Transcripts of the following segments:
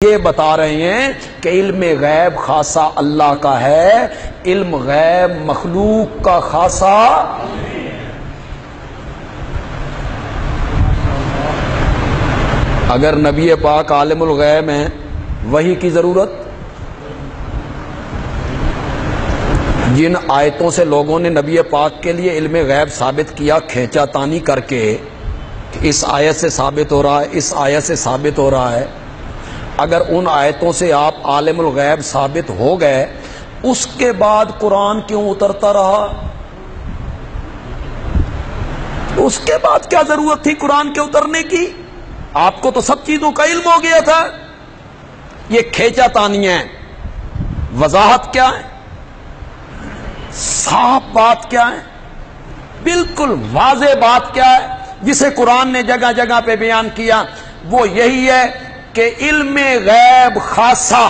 یہ بتا رہے ہیں کہ علم غیب خاصہ اللہ کا ہے، علم غیب مخلوق کا خاصہ۔ اگر نبی پاک عالم الغیب ہیں، وحی کی ضرورت؟ جن آیتوں سے لوگوں نے نبی پاک کے لیے علم غیب ثابت کیا، کھینچا تانی کر کے، اس آیت سے ثابت ہو رہا ہے، اس آیت سے ثابت ہو رہا ہے، اگر ان آیتوں سے آپ عالم الغیب ثابت ہو گئے، اس کے بعد قرآن کیوں اترتا رہا؟ اس کے بعد کیا ضرورت تھی قرآن کے اترنے کی؟ آپ کو تو سب چیزوں کا علم ہو گیا تھا۔ یہ کھینچا تانیاں ہیں۔ وضاحت کیا ہے؟ صاف بات کیا ہے؟ بالکل واضح بات کیا ہے جسے قرآن نے جگہ جگہ پہ بیان کیا؟ وہ یہی ہے کہ علم غیب خاصہ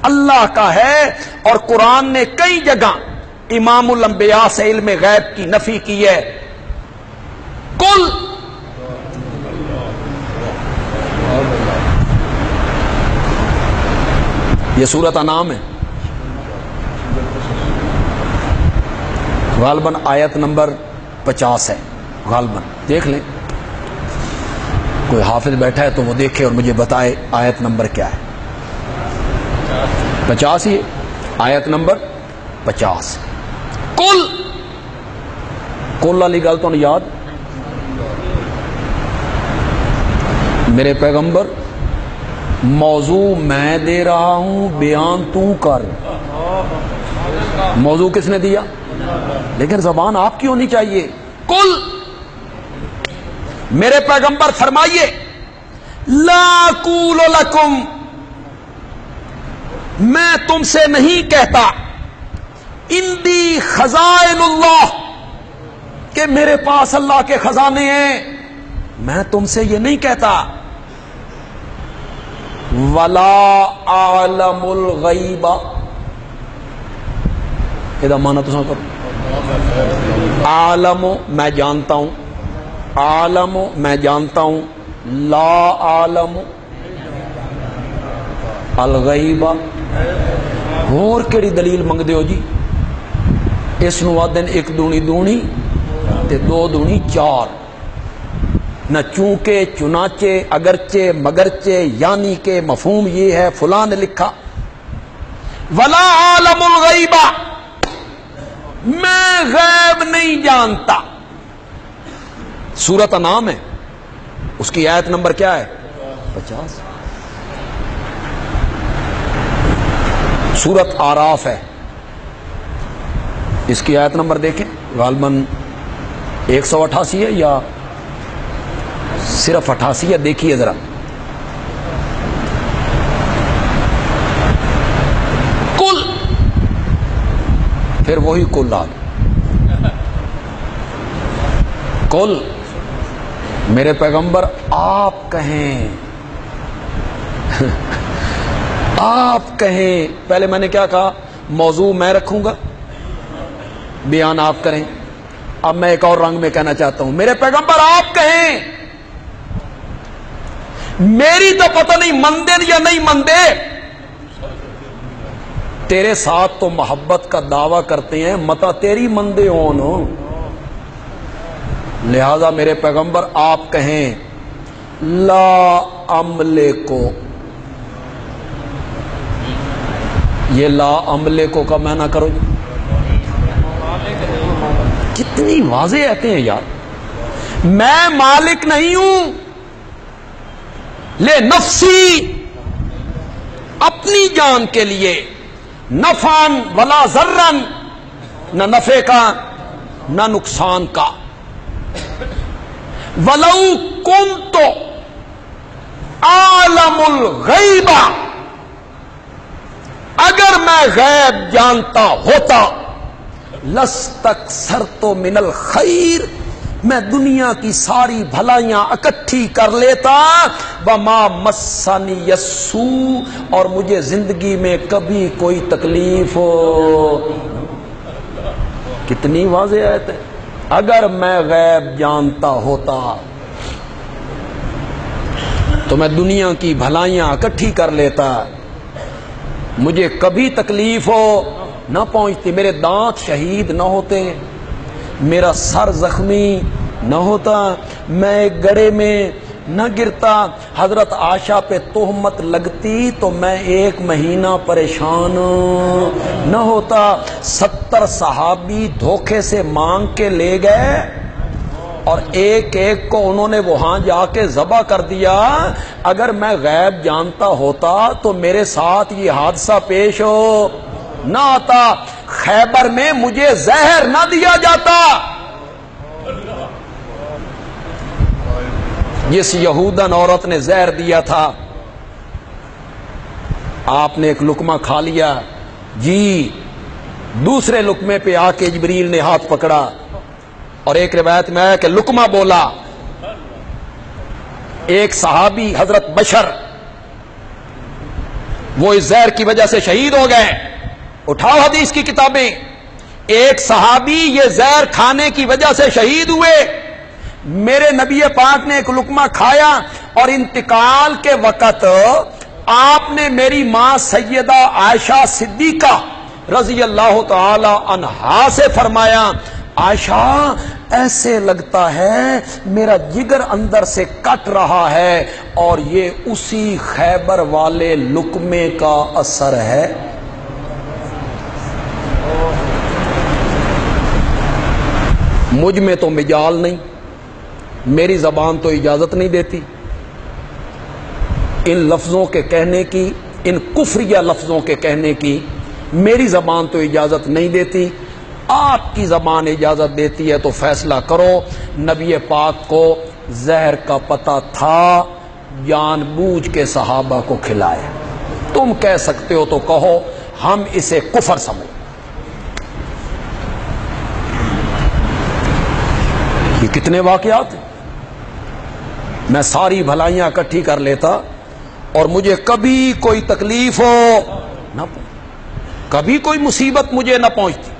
اللہ کا ہے، اور قرآن نے کئی جگہ امام الانبیاء سے علم غیب کی نفی کی ہے۔ کل یہ سورۃ انعام ہے، غالباً آیت نمبر 50 ہے، غالباً دیکھ لیں، کوئی حافظ بیٹھا ہے تو وہ دیکھے اور مجھے بتائے آیت نمبر کیا ہے۔ 50 ہی آیت نمبر 50۔ کل والی گل تو نہیں یاد؟ میرے پیغمبر موضوع میں دے رہا ہوں، بیان تو کر۔ موضوع کس نے دیا؟ لیکن زبان آپ کی ہونی چاہیے۔ کل میرے پیغمبر فرمائیے، لا اقول لکم، میں تم سے نہیں کہتا، عندی خزائن اللہ، کہ میرے پاس اللہ کے خزانے ہیں، میں تم سے یہ نہیں کہتا۔ ولا عالم الغیب، یہ مانا تو سن کرو، عالم میں جانتا ہوں، عالم میں جانتا ہوں، لا عالم الغیب۔ اور کیڑی دلیل منگدے ہو جی؟ اس نو آدن ایک دونی دونی تے دو دونی چار، نہ چونکہ چنانچہ اگرچہ مگرچہ یعنی کہ مفہوم یہ ہے، فلاں نے لکھا۔ ولا عالم الغیب، میں غیب نہیں جانتا۔ سورۃ انعام ہے، اس کی آیت نمبر کیا ہے؟ 50۔ سورۃ آراف ہے، اس کی آیت نمبر دیکھیں، غالباً 188 ہے یا صرف 88 ہے، دیکھیے ذرا۔ کل، پھر وہی کل آ گیا۔ کل میرے پیغمبر آپ کہیں، آپ کہیں۔ پہلے میں نے کیا کہا؟ موضوع میں رکھوں گا، بیان آپ کریں۔ اب میں ایک اور رنگ میں کہنا چاہتا ہوں، میرے پیغمبر آپ کہیں، میری تو پتہ نہیں مندے یا نہیں مندے، تیرے ساتھ تو محبت کا دعویٰ کرتے ہیں، متا تیری مندے ہون، لہذا میرے پیغمبر آپ کہیں، لا عملے کو۔ یہ لا عملے کو کا معنی کرو، کتنی واضح آتے ہیں یار۔ میں مالک نہیں ہوں، لے نفسی، اپنی جان کے لیے، نفعن ولا ضرن، نہ نفع کا نہ نقصان کا۔ ولو کنت عالم الغیب، اگر میں غیب جانتا ہوتا، لستکثرت من الخیر، میں دنیا کی ساری بھلائیاں اکٹھی کر لیتا، وما مسنی السوء، اور مجھے زندگی میں کبھی کوئی تکلیف ہو۔ کتنی واضح آیت ہے، اگر میں غیب جانتا ہوتا۔ تو میں دنیا کی بھلائیاں اکٹھی کر لیتا، مجھے کبھی تکلیف ہو نہ پہنچتی، میرے دانت شہید نہ ہوتے، میرا سر زخمی نہ ہوتا، میں ایک گڑھے میں نہ گرتا، حضرت عائشہ پہ تہمت لگتی تو میں 1 مہینہ پریشان نہ ہوتا۔ 70 صحابی دھوکے سے مانگ کے لے گئے اور ایک ایک کو انہوں نے وہاں جا کے ذبح کر دیا۔ اگر میں غیب جانتا ہوتا تو میرے ساتھ یہ حادثہ پیش نہ آتا، خیبر میں مجھے زہر نہ دیا جاتا۔ جس یہودن عورت نے زہر دیا تھا، آپ نے ایک لقمہ کھا لیا، جی دوسرے لقمے پہ آ کے جبریل نے ہاتھ پکڑا، اور ایک روایت میں ہے کہ لقمہ بولا۔ ایک صحابی حضرت بشر وہ اس زہر کی وجہ سے شہید ہو گئے، اٹھاؤ حدیث کی کتابیں، ایک صحابی یہ زہر کھانے کی وجہ سے شہید ہوئے۔ میرے نبی پاک نے ایک لقمہ کھایا اور انتقال کے وقت آپ نے میری ماں سیدہ عائشہ صدیقہ رضی اللہ تعالی عنہا سے فرمایا، عائشہ ایسے لگتا ہے میرا جگر اندر سے کٹ رہا ہے، اور یہ اسی خیبر والے لقمے کا اثر ہے۔ مجھ میں تو مجال نہیں، میری زبان تو اجازت نہیں دیتی ان لفظوں کے کہنے کی، ان کفریہ لفظوں کے کہنے کی میری زبان تو اجازت نہیں دیتی۔ آپ کی زبان اجازت دیتی ہے تو فیصلہ کرو۔ نبی پاک کو زہر کا پتہ تھا، جان بوجھ کے صحابہ کو کھلایا۔ تم کہہ سکتے ہو تو کہو، ہم اسے کفر سمجھ۔ یہ کتنے واقعات ہیں، میں ساری بھلائیاں اکٹھی کر لیتا اور مجھے کبھی کوئی تکلیف ہو نہ، کبھی کوئی مصیبت مجھے نہ پہنچتی۔